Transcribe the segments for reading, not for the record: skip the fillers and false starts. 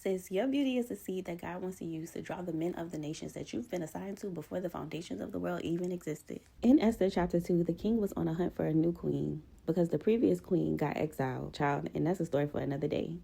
Sis, your beauty is the seed that God wants to use to draw the men of the nations that you've been assigned to before the foundations of the world even existed. In Esther chapter 2, the king was on a hunt for a new queen because the previous queen got exiled, child, and that's a story for another day.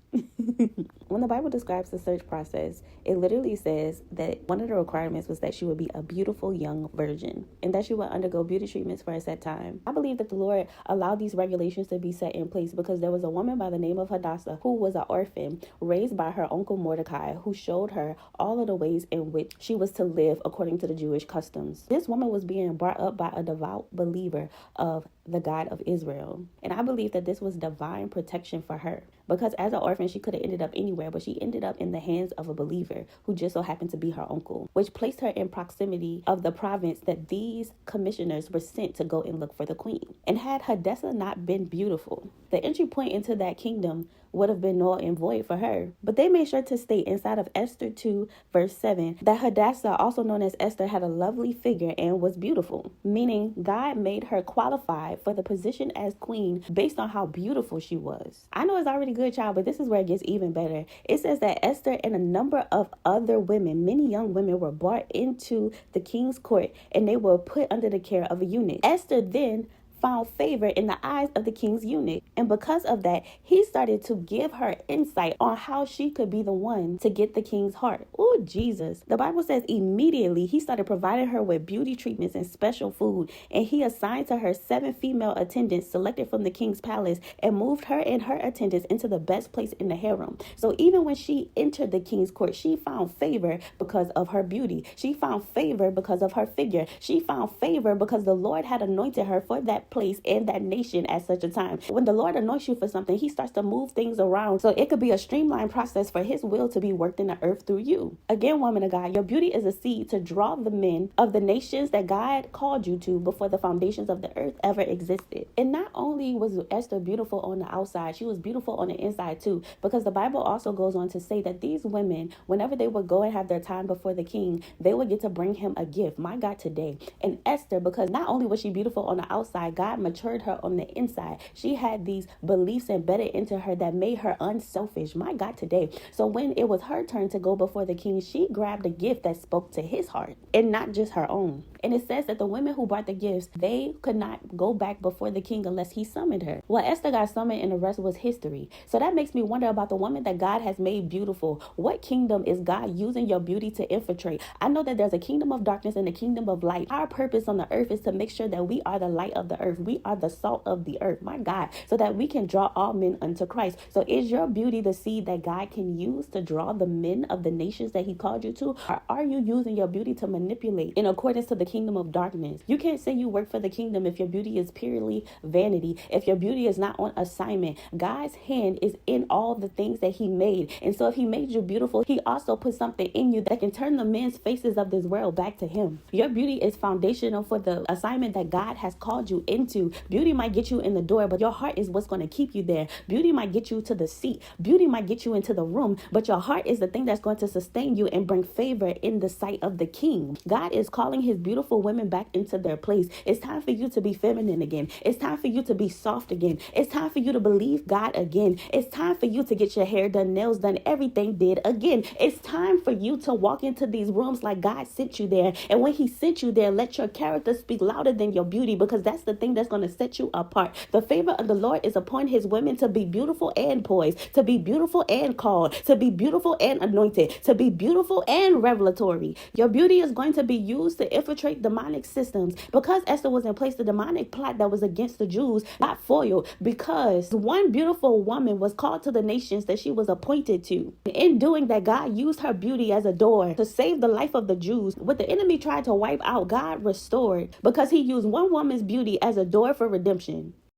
When the Bible describes the search process, it literally says that one of the requirements was that she would be a beautiful young virgin and that she would undergo beauty treatments for a set time. I believe that the Lord allowed these regulations to be set in place because there was a woman by the name of Hadassah who was an orphan raised by her uncle Mordecai, who showed her all of the ways in which she was to live according to the Jewish customs. This woman was being brought up by a devout believer of the God of Israel. And I believe that this was divine protection for her because as an orphan, she could have ended up anywhere, but she ended up in the hands of a believer who just so happened to be her uncle, which placed her in proximity of the province that these commissioners were sent to go and look for the queen. And had Hadassah not been beautiful, the entry point into that kingdom would have been null and void for her. But they made sure to state inside of Esther 2 verse 7 that Hadassah, also known as Esther, had a lovely figure and was beautiful, meaning God made her qualified for the position as queen based on how beautiful she was. I know it's already good, child, but this is where it gets even better. It says that Esther and a number of other women, many young women, were brought into the king's court and they were put under the care of a eunuch. Esther then found favor in the eyes of the king's eunuch. And because of that, he started to give her insight on how she could be the one to get the king's heart. Oh, Jesus. The Bible says immediately he started providing her with beauty treatments and special food. And he assigned to her 7 female attendants selected from the king's palace and moved her and her attendants into the best place in the harem. So even when she entered the king's court, she found favor because of her beauty. She found favor because of her figure. She found favor because the Lord had anointed her for that place in that nation at such a time. When the Lord anoints you for something, he starts to move things around so it could be a streamlined process for his will to be worked in the earth through you. Again, woman of God, your beauty is a seed to draw the men of the nations that God called you to before the foundations of the earth ever existed. And not only was Esther beautiful on the outside, she was beautiful on the inside too, because the Bible also goes on to say that these women, whenever they would go and have their time before the king, they would get to bring him a gift. My God, today. And Esther, because not only was she beautiful on the outside, God matured her on the inside. She had these beliefs embedded into her that made her unselfish. My God, today. So when it was her turn to go before the king, she grabbed a gift that spoke to his heart and not just her own. And it says that the women who brought the gifts, they could not go back before the king unless he summoned her. Well, Esther got summoned and the rest was history. So that makes me wonder about the woman that God has made beautiful. What kingdom is God using your beauty to infiltrate? I know that there's a kingdom of darkness and a kingdom of light. Our purpose on the earth is to make sure that we are the light of the earth. We are the salt of the earth, my God, so that we can draw all men unto Christ. So is your beauty the seed that God can use to draw the men of the nations that he called you to? Or are you using your beauty to manipulate in accordance to the kingdom of darkness? You can't say you work for the kingdom if your beauty is purely vanity, if your beauty is not on assignment. God's hand is in all the things that he made. And so if he made you beautiful, he also put something in you that can turn the men's faces of this world back to him. Your beauty is foundational for the assignment that God has called you into. Beauty might get you in the door, but your heart is what's going to keep you there. Beauty might get you to the seat. Beauty might get you into the room, but your heart is the thing that's going to sustain you and bring favor in the sight of the king. God is calling his beautiful women back into their place. It's time for you to be feminine again. It's time for you to be soft again. It's time for you to believe God again. It's time for you to get your hair done, nails done, everything did again. It's time for you to walk into these rooms like God sent you there. And when he sent you there, let your character speak louder than your beauty, because that's the thing that's going to set you apart. The favor of the Lord is upon his women to be beautiful and poised, to be beautiful and called, to be beautiful and anointed, to be beautiful and revelatory. Your beauty is going to be used to infiltrate demonic systems. Because Esther was in place, the demonic plot that was against the Jews got foiled because one beautiful woman was called to the nations that she was appointed to. In doing that, God used her beauty as a door to save the life of the Jews. What the enemy tried to wipe out, God restored because he used one woman's beauty as a door for redemption.